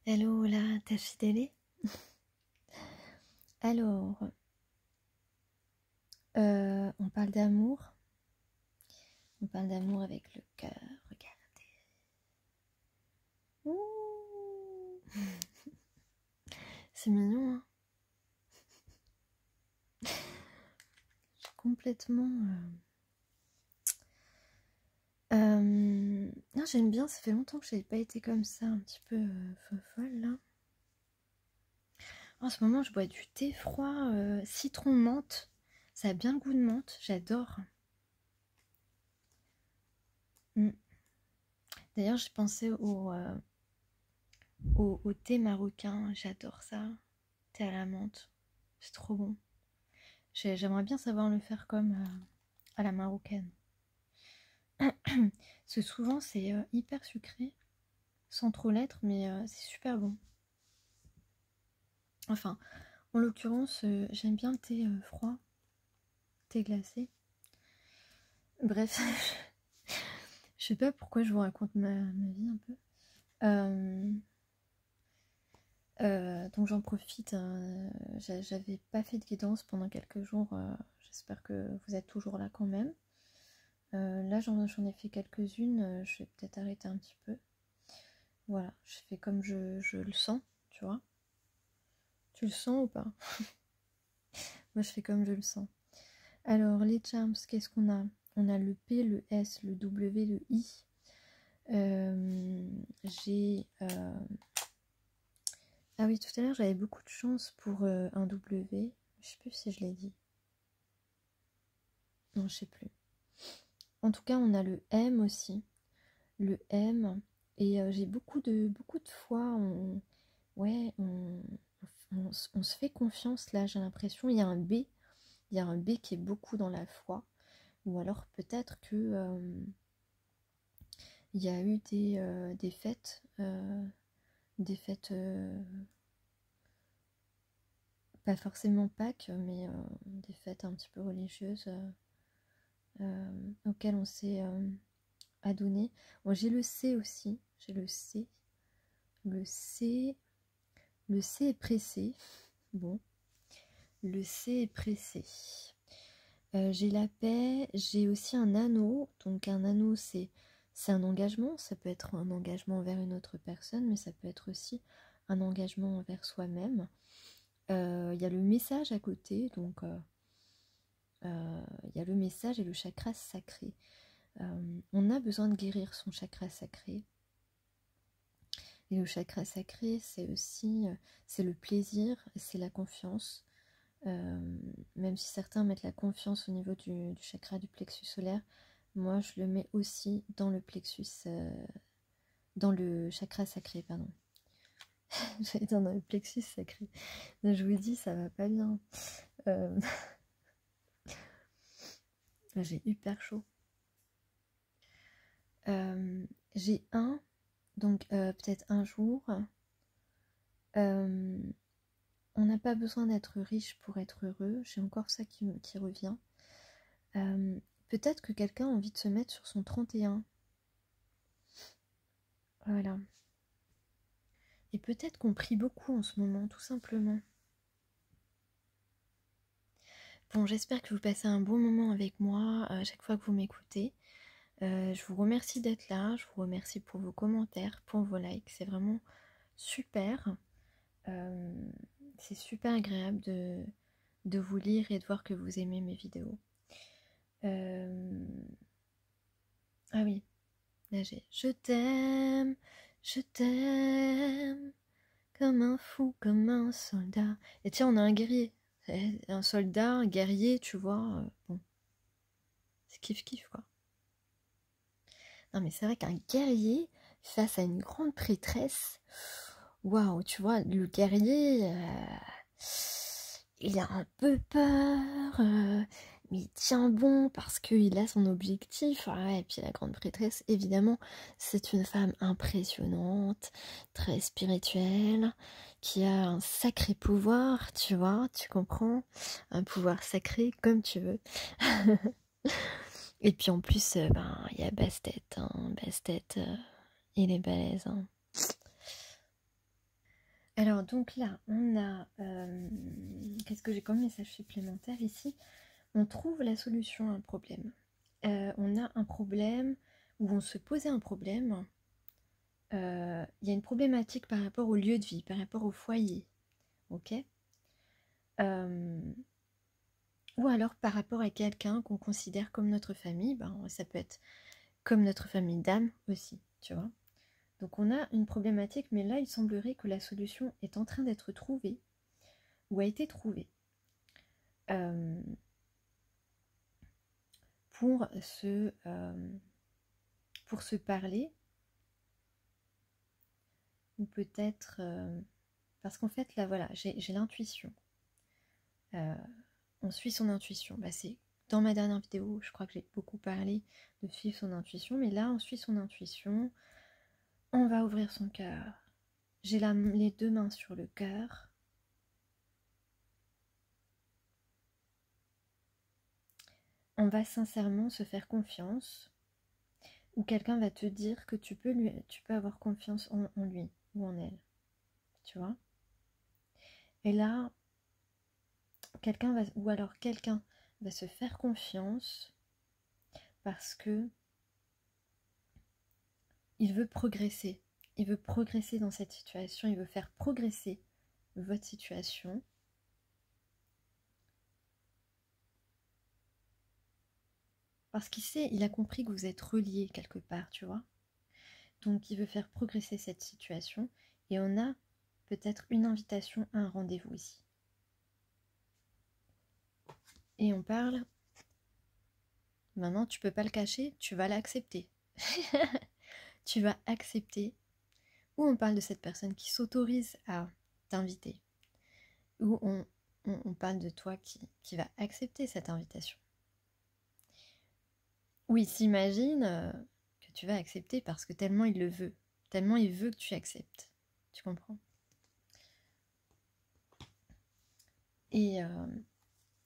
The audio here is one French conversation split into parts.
Hello la tafidélé. Alors, on parle d'amour. On parle d'amour avec le cœur. Regardez. Ouh. C'est mignon, hein. J'ai complètement... Non, j'aime bien, ça fait longtemps que j'avais pas été comme ça, un petit peu folle là. En ce moment, je bois du thé froid, citron menthe. Ça a bien le goût de menthe, j'adore. D'ailleurs, j'ai pensé au thé marocain, j'adore ça. Thé à la menthe, c'est trop bon. J'aimerais bien savoir le faire comme à la marocaine. Parce que souvent, c'est hyper sucré, sans trop l'être, mais c'est super bon. Enfin, en l'occurrence, j'aime bien le thé froid, thé glacé. Bref, je sais pas pourquoi je vous raconte ma vie un peu. Donc j'en profite, j'avais pas fait de guidance pendant quelques jours, j'espère que vous êtes toujours là quand même. Là j'en ai fait quelques-unes, je vais peut-être arrêter un petit peu. Voilà, je fais comme je le sens, tu vois. Tu le sens ou pas? Moi je fais comme je le sens. Alors les charms, qu'est-ce qu'on a? On a le P, le S, le W, le I. J'ai... Ah oui, tout à l'heure j'avais beaucoup de chance pour un W. Je sais plus si je l'ai dit. Non, je sais plus. En tout cas, on a le M aussi. Le M. Et j'ai beaucoup de fois, on se fait confiance là, j'ai l'impression. Il y a un B. Il y a un B qui est beaucoup dans la foi. Ou alors peut-être que il y a eu des fêtes. Des fêtes... pas forcément Pâques, mais des fêtes un petit peu religieuses auxquelles on s'est adonné. Bon, j'ai le C aussi, j'ai le C. Le C est pressé. Bon, le C est pressé. J'ai la paix, j'ai aussi un anneau. Donc un anneau, c'est un engagement. Ça peut être un engagement envers une autre personne, mais ça peut être aussi un engagement envers soi-même. Il y a le message à côté, donc il y a le message et le chakra sacré. On a besoin de guérir son chakra sacré. Et le chakra sacré, c'est aussi c'est le plaisir, c'est la confiance. Même si certains mettent la confiance au niveau du chakra du plexus solaire, moi je le mets aussi dans le plexus, dans le chakra sacré, pardon. J'allais dire dans le plexus sacré. Je vous dis, ça va pas bien. J'ai hyper chaud. J'ai un, donc peut-être un jour, on n'a pas besoin d'être riche pour être heureux. J'ai encore ça qui revient. Peut-être que quelqu'un a envie de se mettre sur son 31. Voilà. Et peut-être qu'on prie beaucoup en ce moment, tout simplement. Bon, j'espère que vous passez un bon moment avec moi à chaque fois que vous m'écoutez. Je vous remercie d'être là, je vous remercie pour vos commentaires, pour vos likes. C'est vraiment super. C'est super agréable de vous lire et de voir que vous aimez mes vidéos. Ah oui, là j'ai je t'aime, comme un fou, comme un soldat. Et tiens, on a un guerrier. Un soldat, un guerrier, tu vois. Bon, c'est kiff-kiff, quoi. Non, mais c'est vrai qu'un guerrier face à une grande prêtresse, waouh, tu vois, le guerrier, il a un peu peur, mais il tient bon parce qu'il a son objectif. Ouais, et puis la grande prêtresse, évidemment, c'est une femme impressionnante, très spirituelle, qui a un sacré pouvoir, tu vois, tu comprends? Un pouvoir sacré, comme tu veux. Et puis en plus, ben, il y a Bastet, hein. Bastet, il est balèze, hein. Alors donc là, on a... qu'est-ce que j'ai comme message supplémentaire ici? On trouve la solution à un problème. On a un problème, ou on se posait un problème. Il y a une problématique par rapport au lieu de vie, par rapport au foyer. Ok? Ou alors par rapport à quelqu'un qu'on considère comme notre famille. Ben, ça peut être comme notre famille d'âme aussi, tu vois. Donc on a une problématique, mais là il semblerait que la solution est en train d'être trouvée, ou a été trouvée, pour se parler, ou peut-être parce qu'en fait là voilà, j'ai l'intuition. On suit son intuition. Bah, c'est dans ma dernière vidéo, je crois que j'ai beaucoup parlé de suivre son intuition, mais là on suit son intuition. On va ouvrir son cœur. J'ai les deux mains sur le cœur. On va sincèrement se faire confiance, ou quelqu'un va te dire que tu peux avoir confiance en lui ou en elle, tu vois. Et là, quelqu'un va se faire confiance parce que il veut progresser. Il veut progresser dans cette situation, il veut faire progresser votre situation. Parce qu'il sait, il a compris que vous êtes reliés quelque part, tu vois. Donc il veut faire progresser cette situation. Et on a peut-être une invitation à un rendez-vous ici. Et on parle... Maintenant, tu peux pas le cacher, tu vas l'accepter. Tu vas accepter. Ou on parle de cette personne qui s'autorise à t'inviter. Ou on parle de toi qui va accepter cette invitation. Ou il s'imagine que tu vas accepter parce que tellement il le veut. Tellement il veut que tu acceptes. Tu comprends? Et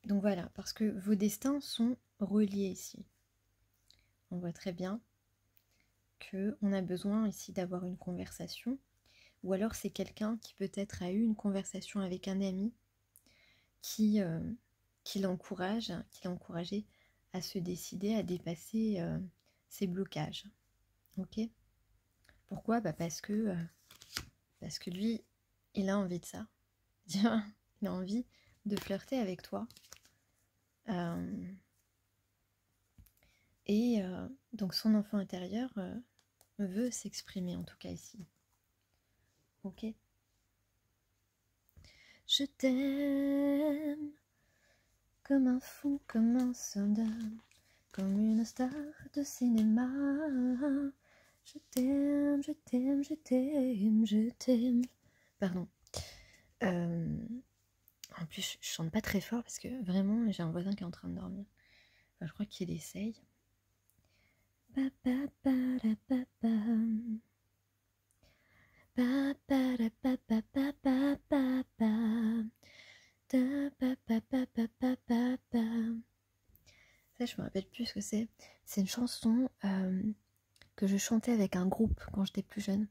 donc voilà, parce que vos destins sont reliés ici. On voit très bien qu'on a besoin ici d'avoir une conversation. Ou alors c'est quelqu'un qui peut-être a eu une conversation avec un ami qui l'encourage, qui l'a encouragé à se décider à dépasser ses blocages. Ok? Pourquoi? Bah parce que lui, il a envie de ça. Il a envie de flirter avec toi. Et donc son enfant intérieur veut s'exprimer, en tout cas ici. Ok? Je t'aime comme un fou, comme un soldat, comme une star de cinéma. Je t'aime, je t'aime, je t'aime, je t'aime. Pardon. En plus, je chante pas très fort parce que vraiment, j'ai un voisin qui est en train de dormir. Enfin, je crois qu'il essaye. Ça, je me rappelle plus ce que c'est. C'est une chanson que je chantais avec un groupe quand j'étais plus jeune.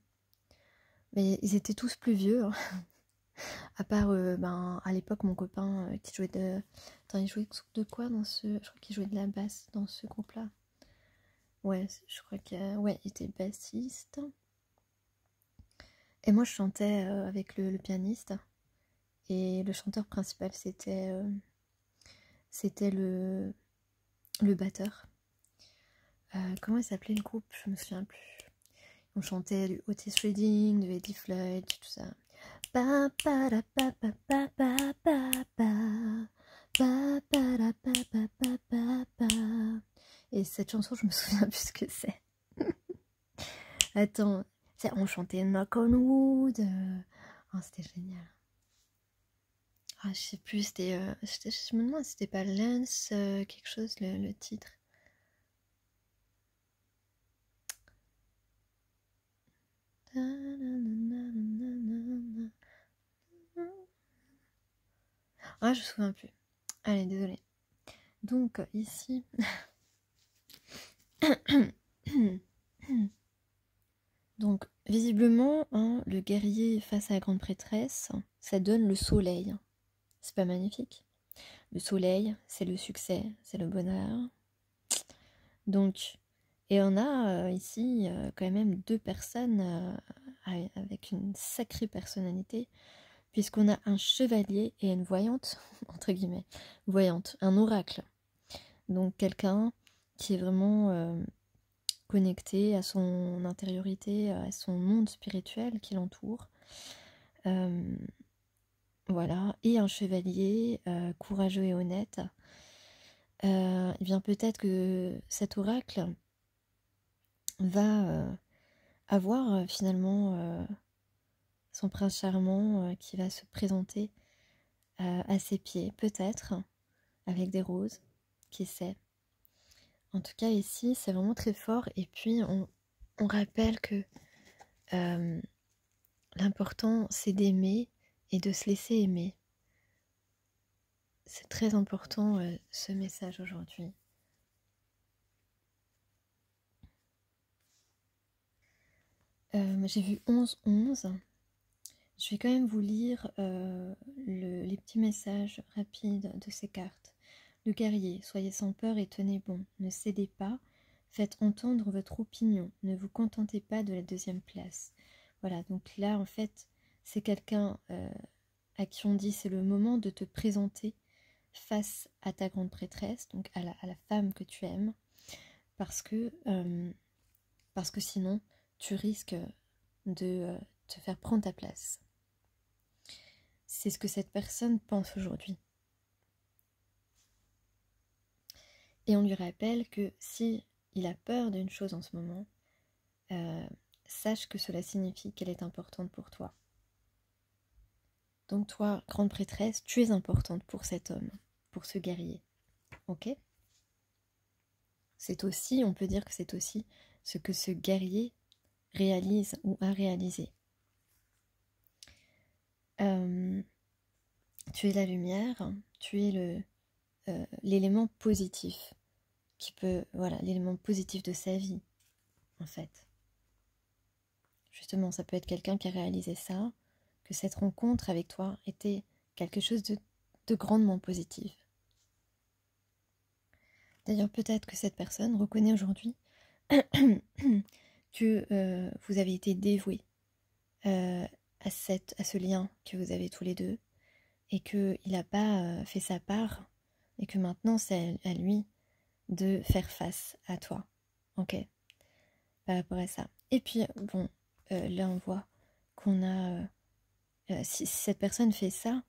Mais ils étaient tous plus vieux. Hein. À part, à l'époque, mon copain qui jouait de... Attends, il jouait de quoi dans ce... Je crois qu'il jouait de la basse dans ce groupe-là. Ouais, je crois qu'il ouais, il était bassiste. Et moi, je chantais avec le pianiste. Et le chanteur principal, c'était le batteur. Comment il s'appelait le groupe? Je me souviens plus. On chantait du Otis Redding, de Eddie Floyd, tout ça. Et cette chanson, je me souviens plus ce que c'est. Attends, on chantait Knock on Wood. Oh, c'était génial. Ah, je sais plus, c'était. Je me demande si c'était pas Lance, quelque chose, le titre. Ah, je me souviens plus. Allez, désolée. Donc, ici. Donc, visiblement, hein, le guerrier face à la grande prêtresse, ça donne le soleil. C'est pas magnifique? Le soleil, c'est le succès, c'est le bonheur. Donc, et on a ici quand même deux personnes avec une sacrée personnalité, puisqu'on a un chevalier et une voyante, entre guillemets, voyante, un oracle. Donc quelqu'un qui est vraiment connecté à son intériorité, à son monde spirituel qui l'entoure. Voilà, et un chevalier courageux et honnête. Eh bien peut-être que cet oracle va avoir finalement son prince charmant qui va se présenter à ses pieds, peut-être, avec des roses, qui sait. En tout cas, ici, c'est vraiment très fort. Et puis, on rappelle que l'important, c'est d'aimer et de se laisser aimer. C'est très important, ce message aujourd'hui. J'ai vu 11-11. Je vais quand même vous lire les petits messages rapides de ces cartes. Le guerrier, soyez sans peur et tenez bon. Ne cédez pas. Faites entendre votre opinion. Ne vous contentez pas de la deuxième place. Voilà, donc là, en fait, c'est quelqu'un à qui on dit c'est le moment de te présenter face à ta grande prêtresse, donc à la femme que tu aimes, parce que sinon, tu risques de te faire prendre ta place. C'est ce que cette personne pense aujourd'hui. Et on lui rappelle que si il a peur d'une chose en ce moment, sache que cela signifie qu'elle est importante pour toi. Donc toi, grande prêtresse, tu es importante pour cet homme, pour ce guerrier. Ok ? C'est aussi, on peut dire que c'est aussi ce que ce guerrier réalise ou a réalisé. Tu es la lumière, tu es l'élément positif qui peut, voilà, l'élément positif de sa vie, en fait. Justement, ça peut être quelqu'un qui a réalisé ça, que cette rencontre avec toi était quelque chose de grandement positif. D'ailleurs, peut-être que cette personne reconnaît aujourd'hui que vous avez été dévoués à ce lien que vous avez tous les deux et qu'il n'a pas fait sa part et que maintenant c'est à lui de faire face à toi. Ok ? Par rapport à ça. Et puis, bon, là on voit qu'on a... si cette personne fait ça,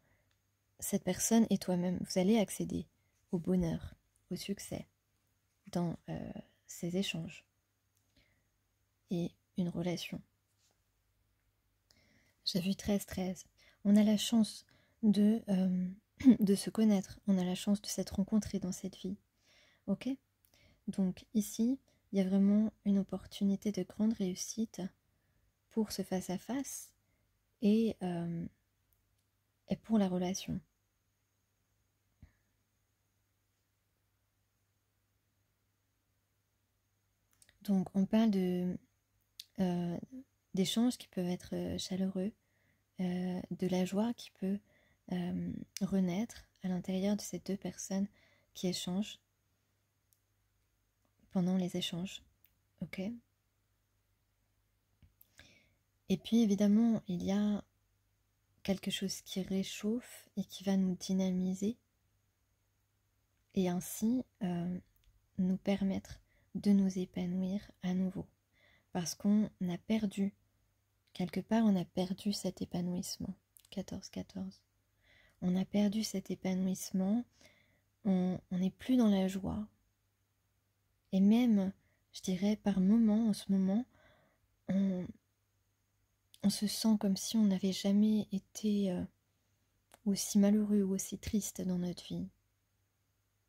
cette personne et toi-même, vous allez accéder au bonheur, au succès dans ces échanges et une relation. J'ai vu 13-13. On a la chance de se connaître, on a la chance de s'être rencontrés dans cette vie. Ok ? Donc ici, il y a vraiment une opportunité de grande réussite pour ce face-à-face et pour la relation. Donc on parle d'échanges qui peuvent être chaleureux, de la joie qui peut renaître à l'intérieur de ces deux personnes qui échangent pendant les échanges. Ok ? Et puis évidemment, il y a quelque chose qui réchauffe et qui va nous dynamiser et ainsi nous permettre de nous épanouir à nouveau. Parce qu'on a perdu, quelque part on a perdu cet épanouissement. 14-14. On a perdu cet épanouissement, on n'est plus dans la joie. Et même, je dirais, par moments, en ce moment, on se sent comme si on n'avait jamais été aussi malheureux ou aussi triste dans notre vie.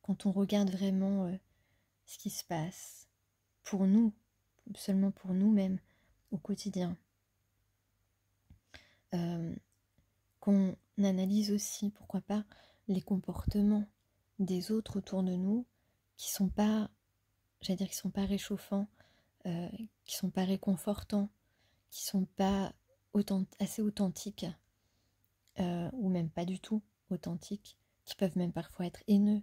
Quand on regarde vraiment ce qui se passe pour nous, seulement pour nous-mêmes, au quotidien. Qu'on analyse aussi, pourquoi pas, les comportements des autres autour de nous qui sont pas, j'allais dire, qui sont pas réchauffants, qui sont pas réconfortants, qui sont pas assez authentiques, ou même pas du tout authentiques, qui peuvent même parfois être haineux.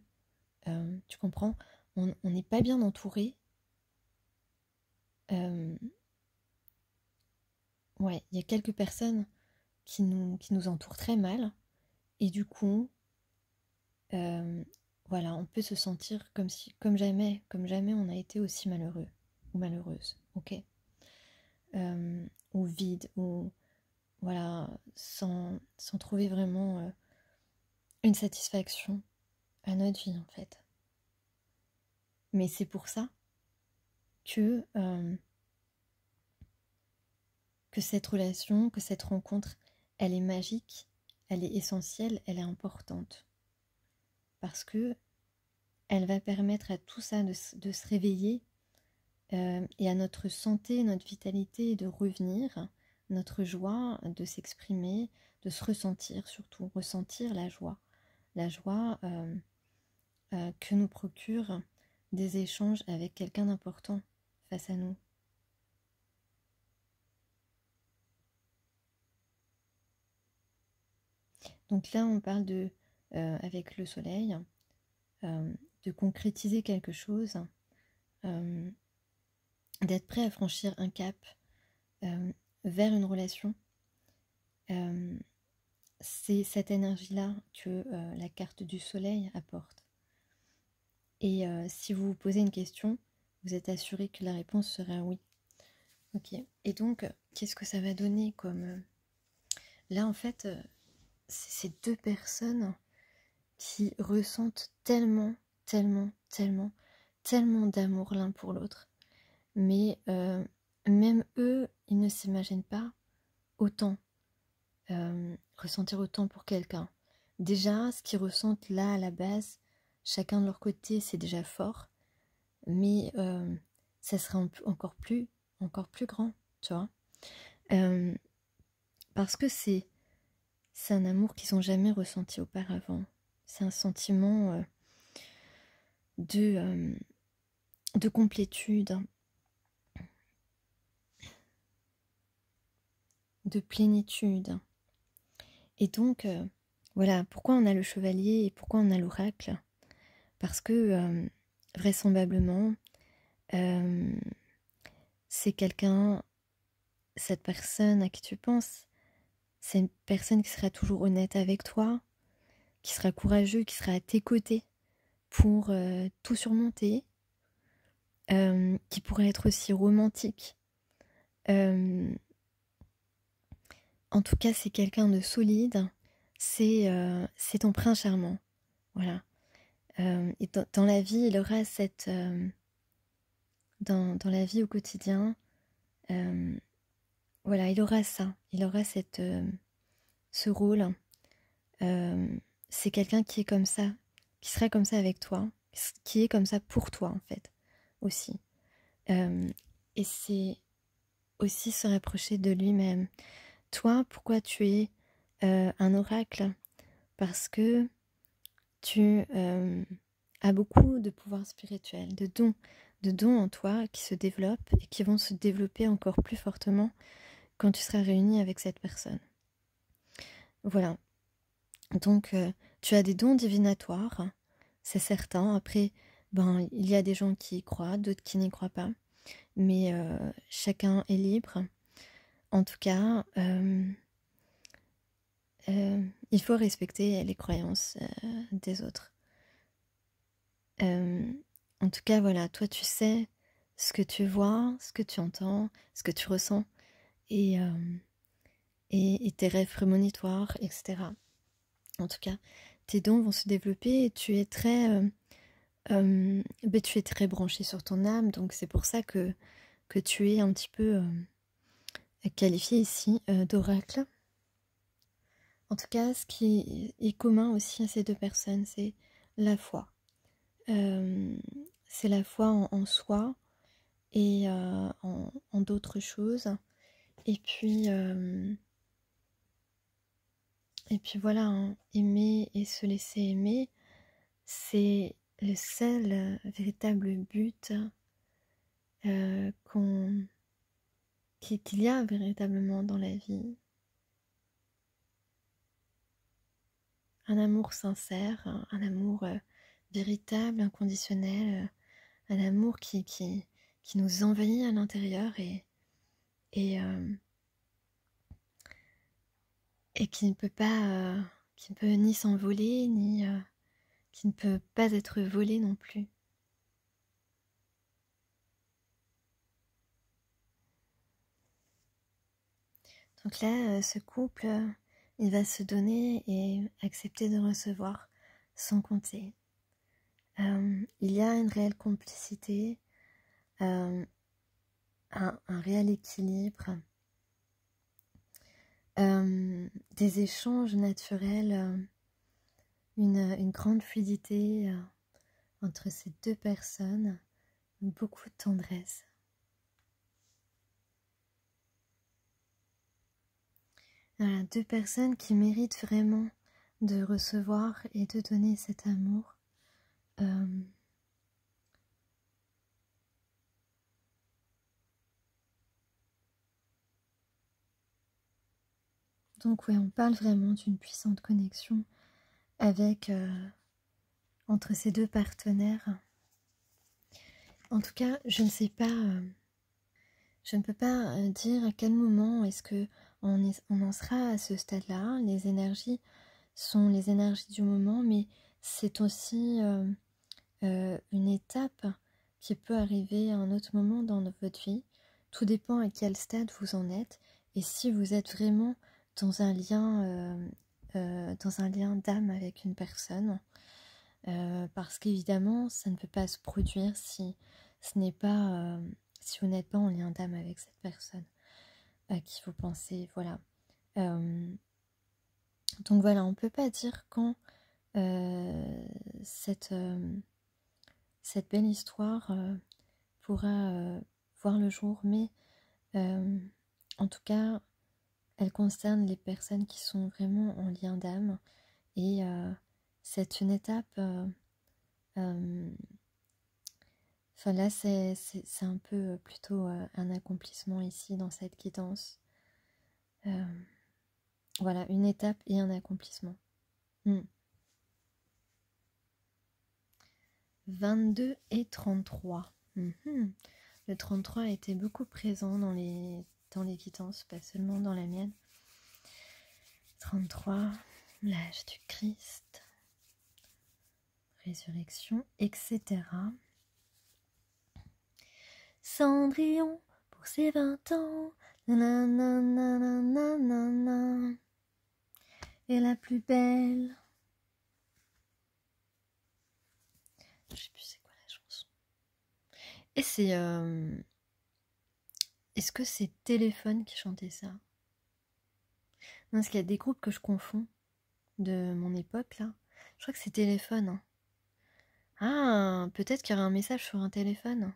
Tu comprends? On n'est pas bien entouré. Ouais, il y a quelques personnes qui nous entourent très mal, et du coup, voilà, on peut se sentir comme jamais on a été aussi malheureux ou malheureuse, ok? Ou vide, ou voilà, sans trouver vraiment une satisfaction à notre vie en fait. Mais c'est pour ça que cette relation, que cette rencontre, elle est magique, elle est essentielle, elle est importante. Parce que elle va permettre à tout ça de se réveiller, et à notre santé, notre vitalité de revenir, notre joie de s'exprimer, de se ressentir surtout, ressentir la joie que nous procure des échanges avec quelqu'un d'important face à nous. Donc là, on parle avec le soleil, de concrétiser quelque chose, d'être prêt à franchir un cap vers une relation. C'est cette énergie-là que la carte du soleil apporte. Et si vous vous posez une question, vous êtes assuré que la réponse sera oui. Ok. Et donc, qu'est-ce que ça va donner comme... Là, en fait, c'est ces deux personnes qui ressentent tellement d'amour l'un pour l'autre. Mais même eux, ils ne s'imaginent pas autant, ressentir autant pour quelqu'un. Déjà, ce qu'ils ressentent là à la base, chacun de leur côté, c'est déjà fort, mais ça sera encore plus grand, tu vois. Parce que c'est un amour qu'ils n'ont jamais ressenti auparavant. C'est un sentiment de complétude, de plénitude. Et donc, voilà, pourquoi on a le chevalier et pourquoi on a l'oracle? Parce que, vraisemblablement, c'est quelqu'un, cette personne à qui tu penses, c'est une personne qui sera toujours honnête avec toi, qui sera courageux, qui sera à tes côtés pour tout surmonter, qui pourrait être aussi romantique. En tout cas, c'est quelqu'un de solide, c'est ton prince charmant. Voilà. Et dans la vie, il aura cette... dans la vie au quotidien, voilà, il aura ça. Il aura ce rôle. C'est quelqu'un qui est comme ça, qui sera comme ça avec toi, qui est comme ça pour toi, en fait, aussi. Et c'est aussi se rapprocher de lui-même. Toi, pourquoi tu es un oracle? Parce que tu as beaucoup de pouvoir spirituel, de dons en toi qui se développent et qui vont se développer encore plus fortement quand tu seras réuni avec cette personne. Voilà. Donc, tu as des dons divinatoires, c'est certain. Après, ben, il y a des gens qui y croient, d'autres qui n'y croient pas. Mais chacun est libre. En tout cas, il faut respecter les croyances des autres. En tout cas, voilà, toi tu sais ce que tu vois, ce que tu entends, ce que tu ressens, et tes rêves prémonitoires, etc. En tout cas, tes dons vont se développer et tu es très branché sur ton âme, donc c'est pour ça que tu es un petit peu qualifié ici d'oracle. En tout cas, ce qui est commun aussi à ces deux personnes, c'est la foi. C'est la foi en soi et en d'autres choses. Et puis voilà, hein, aimer et se laisser aimer, c'est le seul véritable but qu'on qu'il y a véritablement dans la vie. Un amour sincère, un amour véritable, inconditionnel, un amour qui nous envahit à l'intérieur et qui ne peut pas, qui ne peut ni s'envoler, ni qui ne peut pas être volé non plus. Donc là, ce couple, il va se donner et accepter de recevoir sans compter. Il y a une réelle complicité, un réel équilibre, des échanges naturels, une grande fluidité entre ces deux personnes, beaucoup de tendresse. Voilà, deux personnes qui méritent vraiment de recevoir et de donner cet amour. Donc oui, on parle vraiment d'une puissante connexion avec entre ces deux partenaires. En tout cas, je ne sais pas, je ne peux pas dire à quel moment est-ce que on en sera à ce stade-là. Les énergies sont les énergies du moment, mais c'est aussi une étape qui peut arriver à un autre moment dans votre vie. Tout dépend à quel stade vous en êtes et si vous êtes vraiment dans un lien d'âme avec une personne, parce qu'évidemment ça ne peut pas se produire si ce n'est pas si vous n'êtes pas en lien d'âme avec cette personne à qui vous pensez, voilà. Donc voilà, on ne peut pas dire quand cette belle histoire pourra voir le jour, mais en tout cas elle concerne les personnes qui sont vraiment en lien d'âme et c'est une étape, enfin là c'est un peu plutôt un accomplissement ici dans cette guidance. Voilà, une étape et un accomplissement. 22 et 33. Le 33 a été beaucoup présent dans les guidances, pas seulement dans la mienne. 33, l'âge du Christ, résurrection, etc. Cendrillon pour ses 20 ans, nanana, et la plus belle. Je sais plus c'est quoi la chanson. Et c'est... Est-ce que c'est Téléphone qui chantait ça? Non, parce qu'il y a des groupes que je confonds de mon époque là. Je crois que c'est Téléphone. Hein. Ah, peut-être qu'il y aura un message sur un téléphone.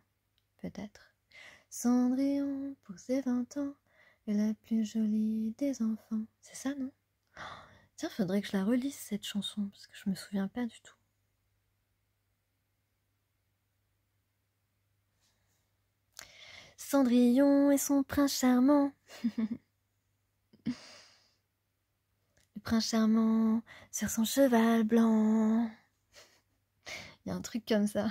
Peut-être. Cendrillon pour ses 20 ans est la plus jolie des enfants. C'est ça, non? Tiens, faudrait que je la relise cette chanson parce que je me souviens pas du tout. Cendrillon et son prince charmant. Le prince charmant sur son cheval blanc. Il y a un truc comme ça.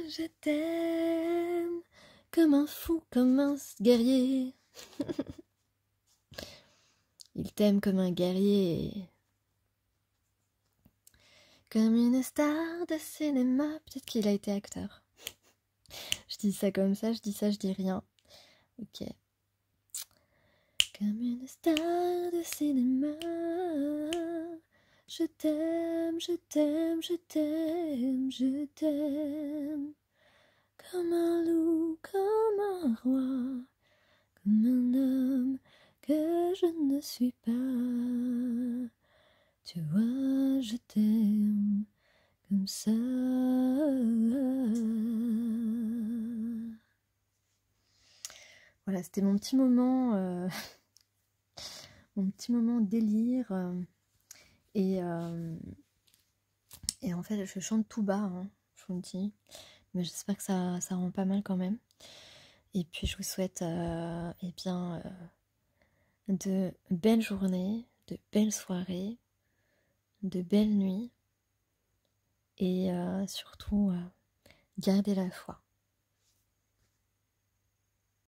Je t'aime comme un fou, comme un guerrier. Il t'aime comme un guerrier. Comme une star de cinéma. Peut-être qu'il a été acteur. Je dis ça comme ça, je dis rien. Ok. Comme une star de cinéma. Je t'aime, je t'aime, je t'aime, je t'aime. Comme un loup, comme un roi, comme un homme que je ne suis pas. Tu vois, je t'aime comme ça. Voilà, c'était mon petit moment, délire. Et en fait, je chante tout bas, hein, je vous le dis. mais j'espère que ça rend pas mal quand même. Et puis je vous souhaite de belles journées, de belles soirées, de belles nuits et surtout gardez la foi.